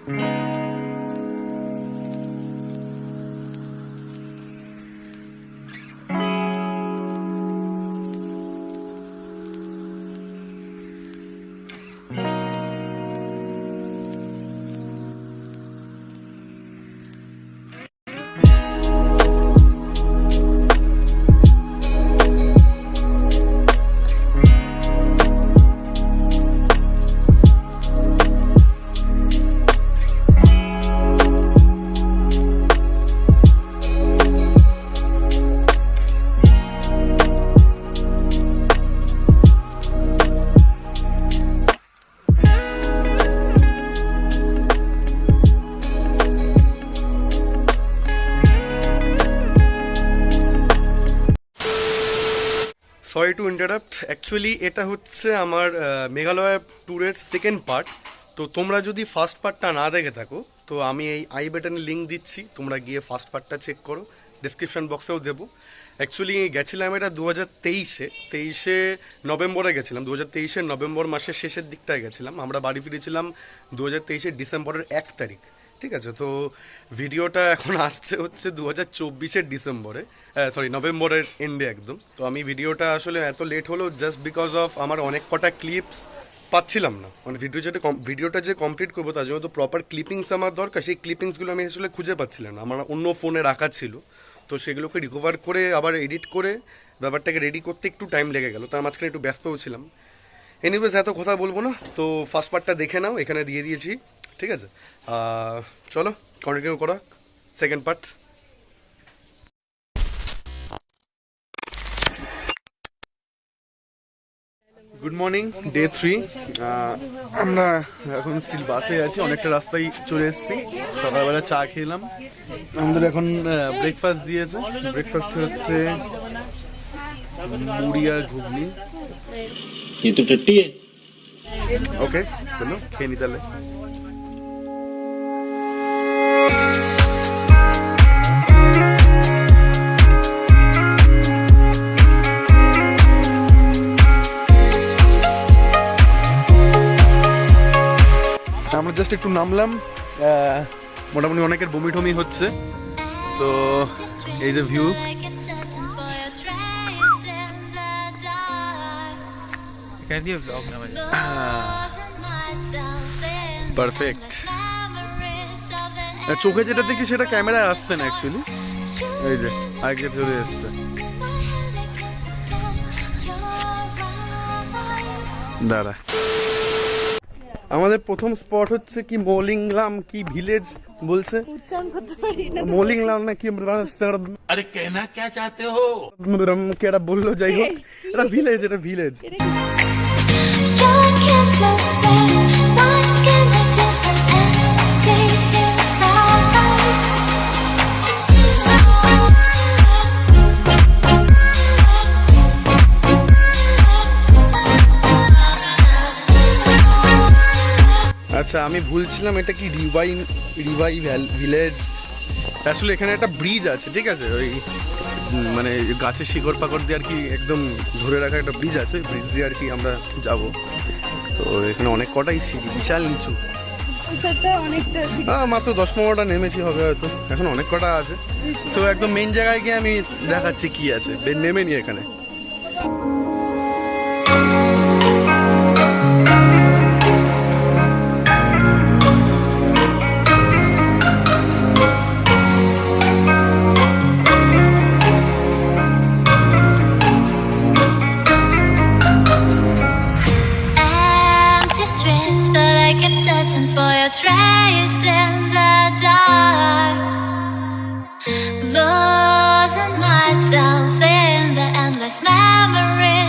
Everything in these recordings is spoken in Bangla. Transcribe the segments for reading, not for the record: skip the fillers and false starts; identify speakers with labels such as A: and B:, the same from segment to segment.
A: সরি টু ইন্টারাপ্ট, অ্যাকচুয়ালি এটা হচ্ছে আমার মেঘালয় ট্যুরের সেকেন্ড পার্ট। তো তোমরা যদি ফার্স্ট পার্টটা না দেখে থাকো তো আমি এই আই বাটনে লিঙ্ক দিচ্ছি, তোমরা গিয়ে ফার্স্ট পার্টটা চেক করো, ডিসক্রিপশন বক্সেও দেবো। অ্যাকচুয়ালি গেছিলাম এটা 2023-এ নভেম্বরে গেছিলাম, 2023-এর নভেম্বর মাসের শেষের দিকটায় গেছিলাম। আমরা বাড়ি ফিরেছিলাম 2023-এর ডিসেম্বরের 1 তারিখ, ঠিক আছে। তো ভিডিওটা এখন আসছে হচ্ছে 2024-এর ডিসেম্বরে, সরি নভেম্বরের এন্ডে একদম। তো আমি ভিডিওটা আসলে এত লেট হলো জাস্ট বিকজ অফ আমার অনেক কটা ক্লিপস পাচ্ছিলাম না, মানে ভিডিওটা যে কমপ্লিট করবো তার জন্য তো প্রপার ক্লিপিংস আমার দরকার। সেই ক্লিপিংসগুলো আমি আসলে খুঁজে পাচ্ছিলাম না, আমার অন্য ফোনে রাখা ছিল। তো সেগুলোকে রিকভার করে আবার এডিট করে ব্যাপারটাকে রেডি করতে একটু টাইম লেগে গেল, তার মাঝখানে একটু ব্যস্তও ছিলাম। এনিওয়েজ এত কথা বলবো না, তো ফার্স্ট পার্টটা দেখে নাও, এখানে দিয়ে দিয়েছি, ঠিক আছে। চলো কন্টিনিউ করা second part. Good morning, day 3। আমরা এখন স্টিল বাসে আছি, অনেকটা রাস্তায় চলে এসেছি। সকালবেলা চা খেলাম, আমাদের এখন ব্রেকফাস্ট দিয়েছে। ব্রেকফাস্ট হচ্ছে মুড়ি আর ঘুগনি। ওকে চলো খেয়ে নি তাহলে। আমরা জাস্ট একটু নামলাম, মোটামুটি অনেকের বমি টমি হচ্ছে। তো এই যে ভিউ, পারফেক্ট। চোখে যেটা দেখছি সেটা ক্যামেরায় আসছে না অ্যাকচুয়ালি, এই যে আগে ধরে আসছে। দাঁড়া, আমাদের প্রথম স্পট হচ্ছে কি মোলিংলাম কি ভিলেজ বলছে, মোলিংলাম না কি, আরে কেনা কে চাতে হো কেডা বললো, যাই হোক এটা ভিলেজ, এটা ভিলেজ। আচ্ছা আমি ভুলছিলাম, এটা কি রিভাই ভিলেজ। আসলে এখানে একটা ব্রিজ আছে, ঠিক আছে, ওই মানে গাছের শিকড় পাকড় দিয়ে আর কি একদম ধরে রাখা একটা ব্রিজ আছে, ওই ব্রিজ দিয়ে আর কি আমরা যাব। তো এখানে অনেক কটাই সিঁড়ি, বিশাল নিচু, মাত্র 10-15টা নেমেছি হবে হয়তো, এখন অনেক কটা আছে। তো একদম মেন জায়গায় গিয়ে আমি দেখাচ্ছি কি আছে, নেমে নি এখানে।
B: Trace in the dark, losing myself in the endless memories.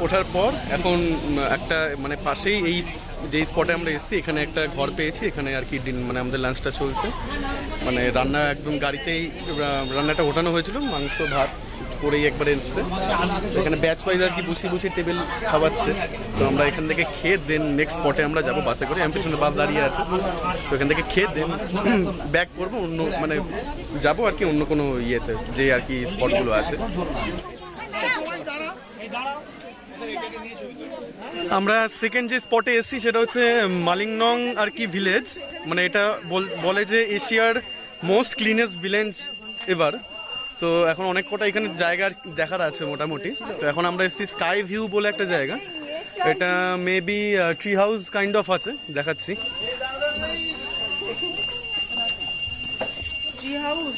A: ওঠার পর এখন একটা মানে পাশেই এই যে স্পটে আমরা এসেছি এখানে একটা ঘর পেয়েছি, এখানে আর কি মানে আমাদের লাঞ্চটা চলছে। মানে রান্না একদম গাড়িতেই রান্নাটা ওঠানো হয়েছিল, মাংস ভাত করেই একবারে এসছে। এখানে ব্যাচ ওয়াইজ আর কি বসে বসে টেবিল খাওয়াচ্ছে। তো আমরা এখান থেকে খেয়ে দেন নেক্সট স্পটে আমরা যাবো বাসে করে। আমি পেছনে বাস দাঁড়িয়ে আছে, তো এখান থেকে খেয়ে দেন ব্যাক করবো অন্য মানে যাবো আর কি অন্য কোনো ইয়েতে যে আর কি স্পটগুলো আছে। আমরা সেকেন্ড যে স্পটে এসেছি সেটা হচ্ছে মালিংনং আর কি ভিলেজ। মানে এটা বলে যে এশিয়ার মোস্ট ক্লিনেস্ট ভিলেজ এভার। তো এখন অনেক কটা এখানে জায়গা দেখার আছে মোটামুটি। তো এখন আমরা এসেছি স্কাই ভিউ বলে একটা জায়গা, এটা maybe tree house kind of আছে, দেখাচ্ছি।
C: ট্রি হাউস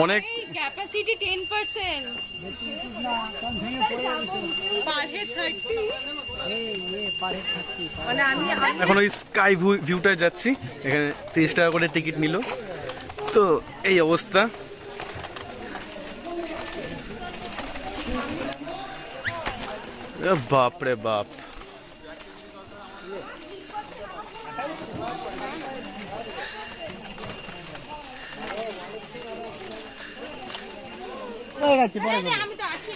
A: অনেক
C: ক্যাপাসিটি 10%, পার হেড 30, মানে আমি
A: এখন ওই স্কাই ভিউটায় যাচ্ছি। এখানে 30 টাকা করে টিকিট নিল। তো এই অবস্থা। বাপ রে বাপ,
C: আমি তো আছি,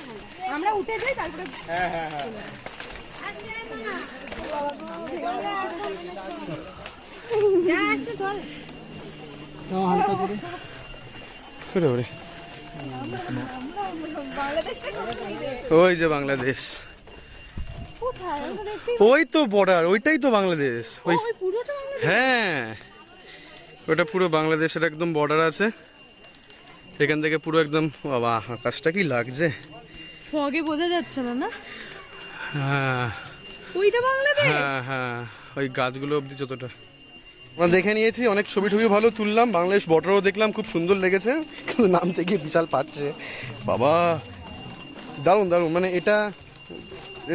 C: আমরা উঠে যাই তারপরে।
A: ওই যে বাংলাদেশ, ওই তো বর্ডার, ওইটাই তো বাংলাদেশ। ওই হ্যাঁ, ওটা পুরো বাংলাদেশের একদম বর্ডার আছে। এখান থেকে পুরো একদম, বাবা আকাশটা কি লাগছে,
C: ফগে বোঝা যাচ্ছে না। না
A: হ্যাঁ
C: ওইটা বাংলাদেশ,
A: হ্যাঁ হ্যাঁ, ওই গাছগুলো অবধি যতটা আমরা দেখে নিয়েছি। অনেক ছবি টবি ভালো তুললাম, বাংলাদেশ বর্ডারও দেখলাম, খুব সুন্দর লেগেছে। কিন্তু নাম থেকে বিশাল পাচ্ছে বাবা, দারুণ দারুণ। মানে এটা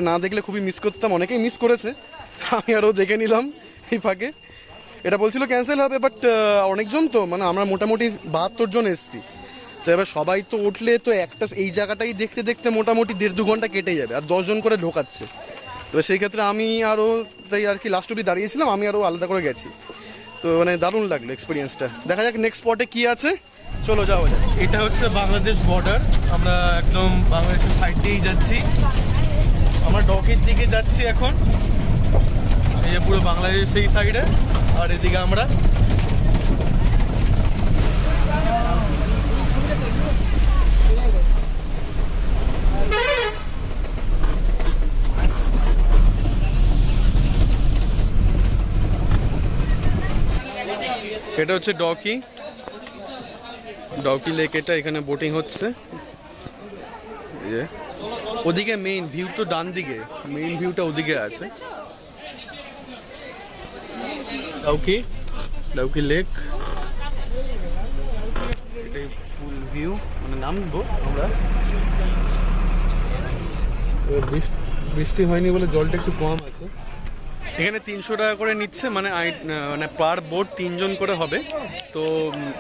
A: না দেখলে খুবই মিস করতাম, অনেকেই মিস করেছে, আমি আরও দেখে নিলাম এই ফাঁকে। এটা বলছিল ক্যান্সেল হবে, বাট অনেকজন তো মানে আমরা মোটামুটি 72 জন এসছি। তো এবার সবাই তো উঠলে তো একটা এই জায়গাটাই দেখতে দেখতে মোটামুটি 1.5-2 ঘন্টা কেটে যাবে, আর 10 জন করে ঢোকাচ্ছে। তো সেই ক্ষেত্রে আমি আরও তাই আর কি লাস্ট অবধি দাঁড়িয়েছিলাম, আমি আরও আলাদা করে গেছি। তো মানে দারুণ লাগলো এক্সপিরিয়েন্সটা। দেখা যাক নেক্সট স্পটে কি আছে, চলো যাওয়া যাক। এটা হচ্ছে বাংলাদেশ বর্ডার, আমরা একদম বাংলাদেশের সাইড দিয়েই যাচ্ছি। আমরা ডকের দিকে যাচ্ছি এখন, এই যে পুরো বাংলাদেশ সেই সাইডে, আর এদিকে আমরা এটা হচ্ছে ডকি লেক। এটা এখানে বোটিং হচ্ছে। ওদিকে মেইন ভিউ তো ডান দিকে, মেইন ভিউটা ওদিকে আছে। ডাউকি লেক, এটাই ফুল ভিউ। মানে নামবো আমরা, বৃষ্টি হয়নি বলে জলটা একটু কম আছে। এখানে 300 টাকা করে নিচ্ছে, মানে মানে পার বোট 3 জন করে হবে। তো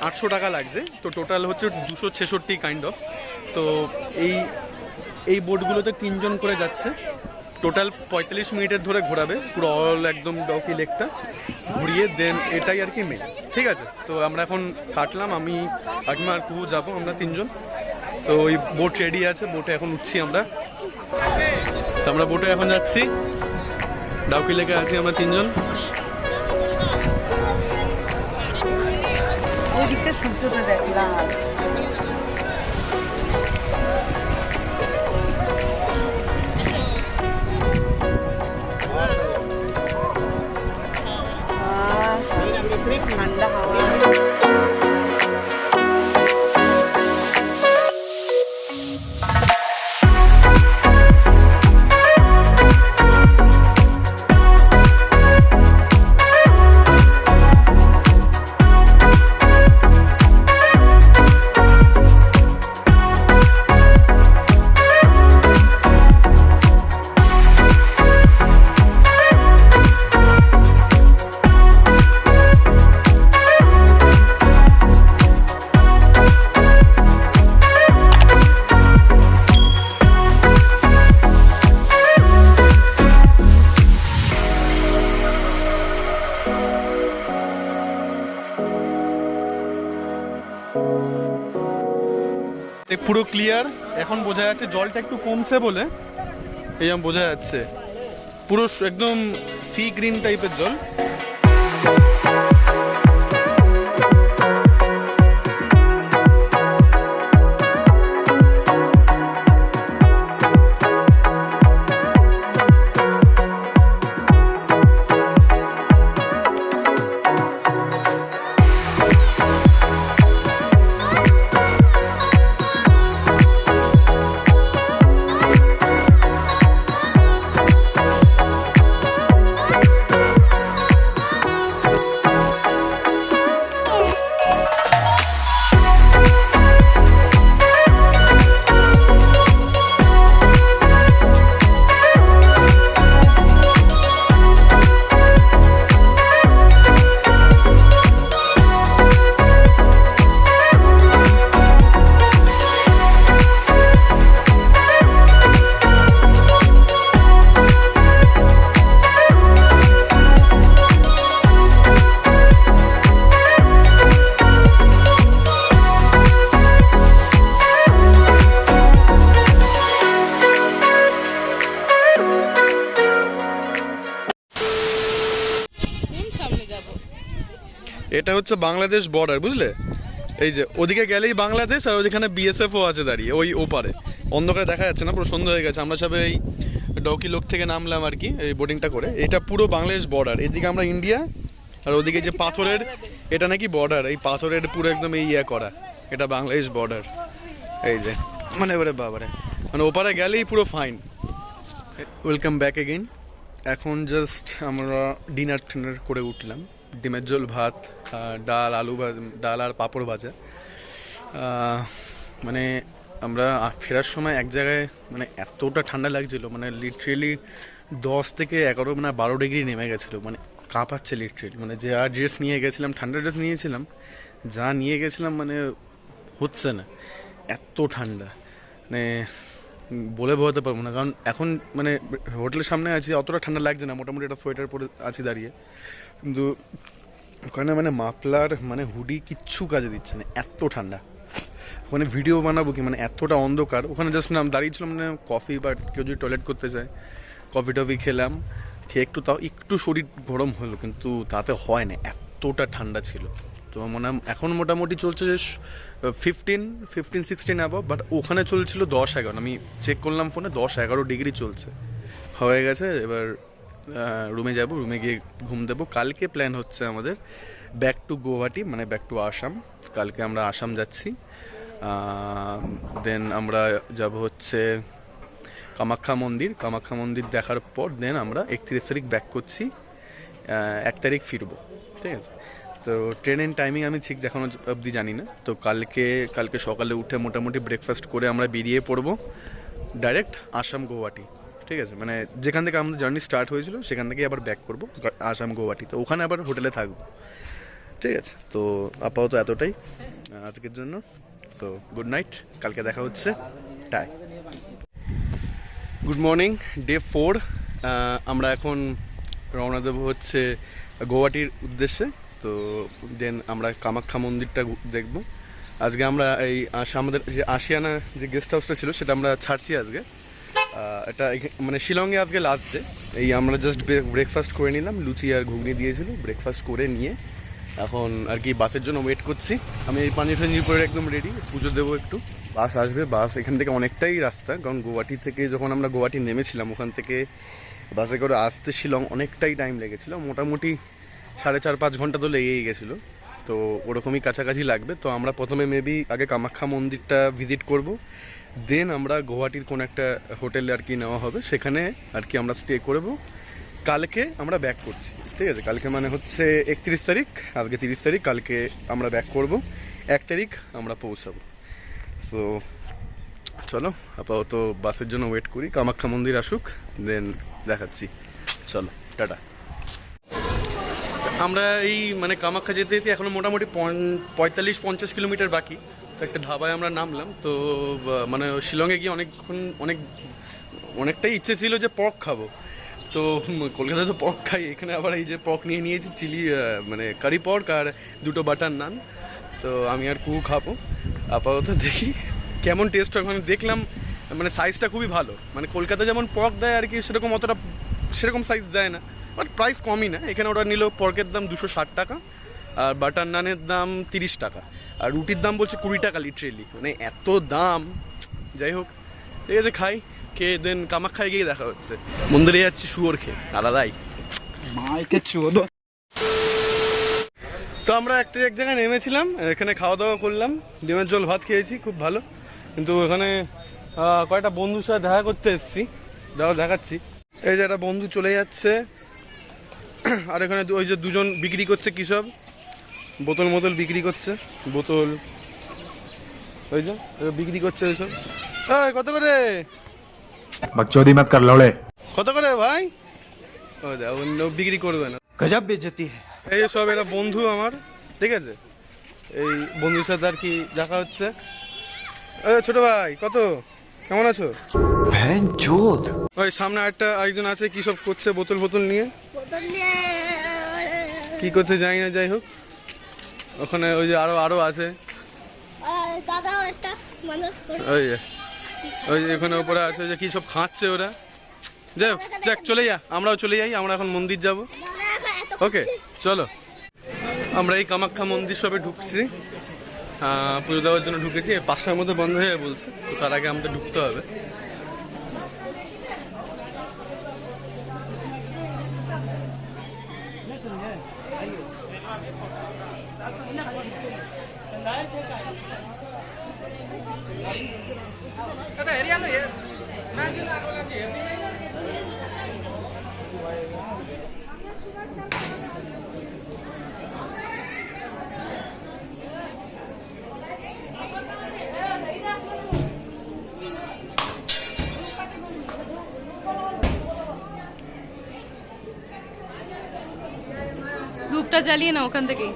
A: 800 টাকা লাগছে। তো টোটাল হচ্ছে 266 কাইন্ড অফ। তো এই বোটগুলোতে 3 জন করে যাচ্ছে। টোটাল 45 মিনিটের ধরে ঘোরাবে পুরো অল একদম ডকি লেকটা ঘুরিয়ে, দেন এটাই আর কি মেন। ঠিক আছে, তো আমরা এখন কাটলাম, আমি আজমা আর কুহু যাবো, আমরা 3 জন। তো ওই বোট রেডি আছে, বোটে এখন উঠছি আমরা। তো আমরা বোটে এখন যাচ্ছি, ডাউকি লেকে আছি আমরা 3 জন।
C: ওই দিকটা সূর্যটা দেখলাম।
A: পুরো ক্লিয়ার। এখন বোঝা যাচ্ছে জলটা একটু কমছে বলে, এই যেমন বোঝা যাচ্ছে পুরো একদম সি গ্রিন টাইপের জল। এটা হচ্ছে বাংলাদেশ বর্ডার, বুঝলে? এই যে ওদিকে গেলেই বাংলাদেশ, আর ওইখানে বিএসএফও আছে দাঁড়িয়ে ওই ওপারে। অন্ধকারে দেখা যাচ্ছে না, পুরো সন্ধ্যা হয়ে গেছে। আমরা সবাই এই ডকি লোক থেকে নামলাম আর কি, এই বোটিংটা করে। এটা পুরো বাংলাদেশ বর্ডার, এদিকে আমরা ইন্ডিয়া, আর ওদিকে যে পাথরের, এটা নাকি বর্ডার, এই পাথরের পুরো একদম এই করা, এটা বাংলাদেশ বর্ডার। এই যে মানে ওরে বাবারে, মানে ওপারে গেলেই পুরো ফাইন। Welcome back again. এখন জাস্ট আমরা ডিনার টিনার করে উঠলাম। ডিমের ঝোল, ভাত, ডাল, আলু ডাল আর পাঁপড় ভাজা। মানে আমরা ফেরার সময় এক জায়গায় মানে এতটা ঠান্ডা লাগছিল, মানে লিটারেলি 10 থেকে 11 মানে 12 ডিগ্রি নেমে গেছিলো, মানে কাঁপাচ্ছে লিটারেলি। মানে যে আর ড্রেস নিয়ে গেছিলাম, ঠান্ডা ড্রেস নিয়েছিলাম, যা নিয়ে গেছিলাম মানে হচ্ছে না, এত ঠান্ডা মানে বলে বোঝাতে পারবো না। কারণ এখন মানে হোটেলের সামনে আছি, অতটা ঠান্ডা লাগছে না, মোটামুটি একটা সোয়েটার পরে আছি দাঁড়িয়ে, কিন্তু ওখানে মানে মাফলার মানে হুডি কিচ্ছু কাজে দিচ্ছে না, এত ঠান্ডা। ওখানে ভিডিও বানাবো কি, মানে এতটা অন্ধকার। ওখানে জাস্ট নাম দাঁড়িয়েছিলাম, মানে কফি বা কেউ যদি টয়লেট করতে চায়, কফি টফি খেলাম, খেয়ে একটু তাও একটু শরীর গরম হলো, কিন্তু তাতে হয় না, এতটা ঠান্ডা ছিল। তো মনে এখন মোটামুটি চলছে 15-16 অ্যাবভ, বাট ওখানে চলছিল 10-11। আমি চেক করলাম ফোনে, 10-11 ডিগ্রি চলছে। হয়ে গেছে, এবার রুমে যাব, রুমে গিয়ে ঘুম দেবো। কালকে প্ল্যান হচ্ছে আমাদের ব্যাক টু গুয়াহাটি, মানে ব্যাক টু আসাম। কালকে আমরা আসাম যাচ্ছি, দেন আমরা যাব হচ্ছে কামাখ্যা মন্দির। কামাখ্যা মন্দির দেখার পর দেন আমরা 31 তারিখ ব্যাক করছি, 1 তারিখ ফিরবো, ঠিক আছে? তো ট্রেনের টাইমিং আমি ঠিক এখনো অবধি জানি না। তো কালকে সকালে উঠে মোটামুটি ব্রেকফাস্ট করে আমরা বেরিয়ে পড়বো ডাইরেক্ট আসাম গুয়াহাটি, ঠিক আছে? মানে যেখান থেকে আমাদের জার্নি স্টার্ট হয়েছিল সেখান থেকে আবার ব্যাক করবো আসাম গুয়াহাটি। তো ওখানে আবার হোটেলে থাকবো, ঠিক আছে? তো আপাতত এতটাই আজকের জন্য। সো গুড নাইট, কালকে দেখা হচ্ছে, টাই। Good morning, day 4। আমরা এখন রওনা দেবো হচ্ছে গুয়াহাটির উদ্দেশ্যে। তো দেন আমরা কামাখ্যা মন্দিরটা দেখবো। আজকে আমরা এই আমাদের যে আশিয়ানা যে গেস্ট হাউসটা ছিল সেটা আমরা ছাড়ছি আজকে। এটা মানে শিলংয়ে আজকে লাস্ট ডে। এই আমরা জাস্ট ব্রেকফাস্ট করে নিলাম, লুচি আর ঘুগনি দিয়েছিল, ব্রেকফাস্ট করে নিয়ে এখন আর কি বাসের জন্য ওয়েট করছি। আমি এই পাঞ্জি ফাঞ্জি পরে একদম রেডি, পুজো দেবো একটু। বাস আসবে, বাস এখান থেকে অনেকটাই রাস্তা, কারণ গুয়াহাটি থেকে যখন আমরা গুয়াহাটি নেমেছিলাম ওখান থেকে বাসে করে আসতে শিলং অনেকটাই টাইম লেগেছিলো, মোটামুটি 4.5-5 ঘন্টা তো লেগেই গেছিলো। তো ওরকমই কাছাকাছি লাগবে। তো আমরা প্রথমে মেবি আগে কামাখ্যা মন্দিরটা ভিজিট করব, দেন আমরা গুয়াহাটির কোনো একটা হোটেলে আর কি নেওয়া হবে, সেখানে আর কি আমরা স্টে করব। কালকে আমরা ব্যাক করছি, ঠিক আছে? কালকে মানে হচ্ছে 31 তারিখ, আজকে 30 তারিখ, কালকে আমরা ব্যাক করব, 1 তারিখ আমরা পৌঁছাবো। সো চলো আপাতত বাসের জন্য ওয়েট করি, কামাখ্যা মন্দির আসুক, দেন দেখাচ্ছি। চলো টাটা। আমরা এই মানে কামাখ্যা যেতে যেতে এখনো মোটামুটি 45-50 কিলোমিটার বাকি। তো একটা ধাবায় আমরা নামলাম। তো মানে শিলংয়ে গিয়ে অনেকটাই ইচ্ছে ছিল যে পর্ক খাবো। তো কলকাতায় তো পর্ক খাই, এখানে আবার এই যে পর্ক নিয়ে নিয়েছি, চিলি মানে কারি পর্ক আর 2টো বাটার নান। তো তো আমি আর কুকু খাবো আপাতত, দেখি কেমন টেস্ট হয়। ওখানে দেখলাম মানে সাইজটা খুবই ভালো, মানে কলকাতা যেমন পর্ক দেয় আর কি সেরকম অতটা সেরকম সাইজ দেয় না, বাট প্রাইস কমই না। এখানে ওরা নিল পর্কের দাম 260 টাকা, আর বাটার নানের দাম 30 টাকা, আর রুটির দাম বলছে 20 টাকা লিটারেলি, মানে এত দাম। যাই হোক, ঠিক আছে, খাই, খেয়ে দেন কামাখ্যায় গিয়ে দেখা হচ্ছে। মন্দিরে যাচ্ছি শুয়োর খেয়ে, আলাদাই। তো আমরা এক জায়গায় নেমেছিলাম, এখানে খাওয়া দাওয়া করলাম, ডিমের ঝোল ভাত খেয়েছি, খুব ভালো। কিন্তু এখানে কয়েকটা বন্ধুর সাথে দেখা করতে এসেছি, দেখাচ্ছি। এই যে একটা বন্ধু চলে যাচ্ছে, আর এখানে ওই যে দুজন বিক্রি করছে কী সব বোতল বিক্রি করছে, বোতল ওই যে বিক্রি করছে ওইসব। কত করে?
D: बकचोदी मत कर लौड़े।
A: কত করে ভাই? ও বিক্রি করবে না,
D: गजब बेइज्जती है।
A: এই সব এরা বন্ধু আমার, ঠিক আছে, এই বন্ধুর সাথে আর কি দেখা হচ্ছে। ছোট ভাই কত, কেমন আছো?
D: बहनचोद।
A: ওই সামনে একজন আছে, কি সব করছে বোতল নিয়ে, কি করতে জানি না। যাই হোক, ওখানে ওই যে আরো আছে, ওই যে ওখানে উপরে আছে, ওই যে কি সব খাচ্ছে ওরা। যাই হোক, যাক, চলে যা, আমরাও চলে যাই, আমরা এখন মন্দির যাব। ওকে চলো, আমরা এই কামাখ্যা মন্দির সবে ঢুকছি, পুজো দেওয়ার জন্য ঢুকেছি। 5টার মধ্যে বন্ধ হয়ে বলছে, তো তার আগে আমাদের ঢুকতে হবে।
C: ধূপটা জ্বালিয়ে না ওখান থেকেই।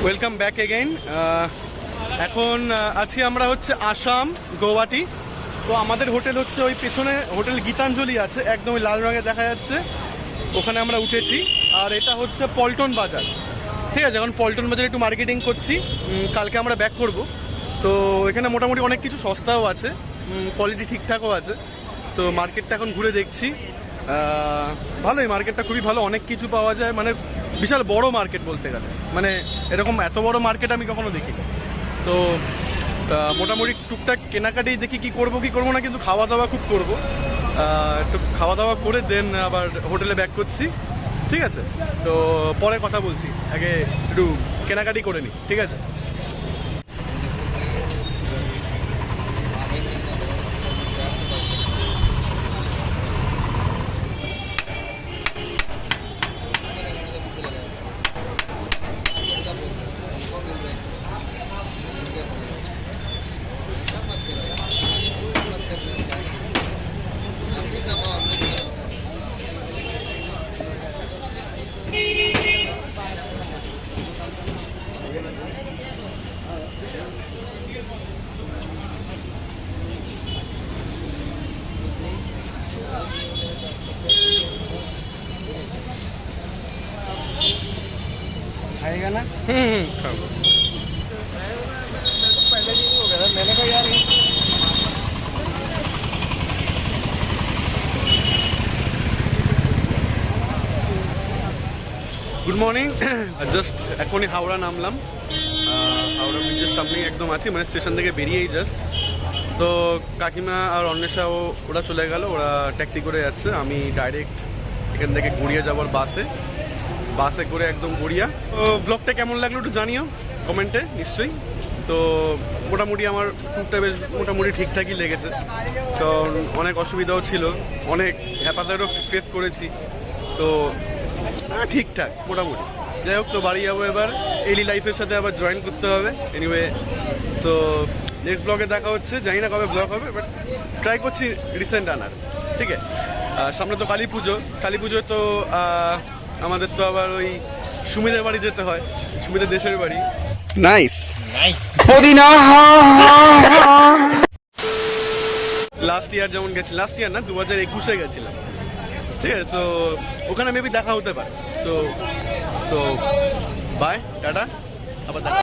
C: Welcome back again. এখন আছি আমরা হচ্ছে আসাম গৌহাটি। তো আমাদের হোটেল হচ্ছে ওই পেছনে হোটেল গীতাঞ্জলি আছে, একদম ওই লাল রঙে দেখা যাচ্ছে, ওখানে আমরা উঠেছি। আর এটা হচ্ছে পল্টন বাজার, ঠিক আছে। এখন পল্টন বাজারে একটু মার্কেটিং করছি, কালকে আমরা ব্যাক করব। তো এখানে মোটামুটি অনেক কিছু সস্তাও আছে, কোয়ালিটি ঠিকঠাকও আছে। তো মার্কেটটা এখন ঘুরে দেখছি, ভালোই, মার্কেটটা খুবই ভালো, অনেক কিছু পাওয়া যায়, মানে বিশাল বড় মার্কেট বলতে গেলে, মানে এরকম এত বড় মার্কেট আমি কখনো দেখিনি। তো মোটামুটি টুকটাক কেনাকাটি দেখি কি করবো না, কিন্তু খাওয়া দাওয়া খুব করবো। একটু খাওয়া দাওয়া করে দেন আবার হোটেলে ব্যাক করছি, ঠিক আছে। তো পরে কথা বলছি, আগে একটু কেনাকাটি করে নিই, ঠিক আছে। খাবো। গুড মর্নিং, জাস্ট এখনই হাওড়া নামলাম। হাওড়া ব্রিজের সামনেই একদম আছি, মানে স্টেশন থেকে বেরিয়েই জাস্ট। তো কাকিমা আর অন্বেষাও ওরা চলে গেল, ওরা ট্যাক্সি করে যাচ্ছে। আমি ডাইরেক্ট এখান থেকে গড়িয়া যাওয়ার বাসে করে একদম গড়িয়া। তো ব্লগটা কেমন লাগলো একটু জানিও কমেন্টে নিশ্চয়ই। তো মোটামুটি আমার ট্যুরটা বেশ মোটামুটি ঠিকঠাকই লেগেছে, কারণ অনেক অসুবিধাও ছিল, অনেক হ্যাপাতারও ফেস করেছি। তো ঠিকঠাক মোটামুটি। যাই হোক, তো বাড়ি যাবো এবার, ডেইলি লাইফের সাথে আবার জয়েন করতে হবে। এনিওয়ে, সো নেক্সট ব্লগে দেখা হচ্ছে। জানি না কবে ব্লগ হবে, বাট ট্রাই করছি রিসেন্ট আনার। ঠিক আছে, সামনে তো কালী পুজোয় তো আমাদের তো আবার ওই সুমিদের বাড়ি যেতে হয়, সুমিদের দেশের বাড়ি। নাইস লাস্ট ইয়ার যেমন গেছি, লাস্ট ইয়ার না 2021-এ গেছিলাম। ঠিক আছে, তো ওখানে মেবি দেখা হতে পারে। তো বাই, টাটা, আবার দেখা।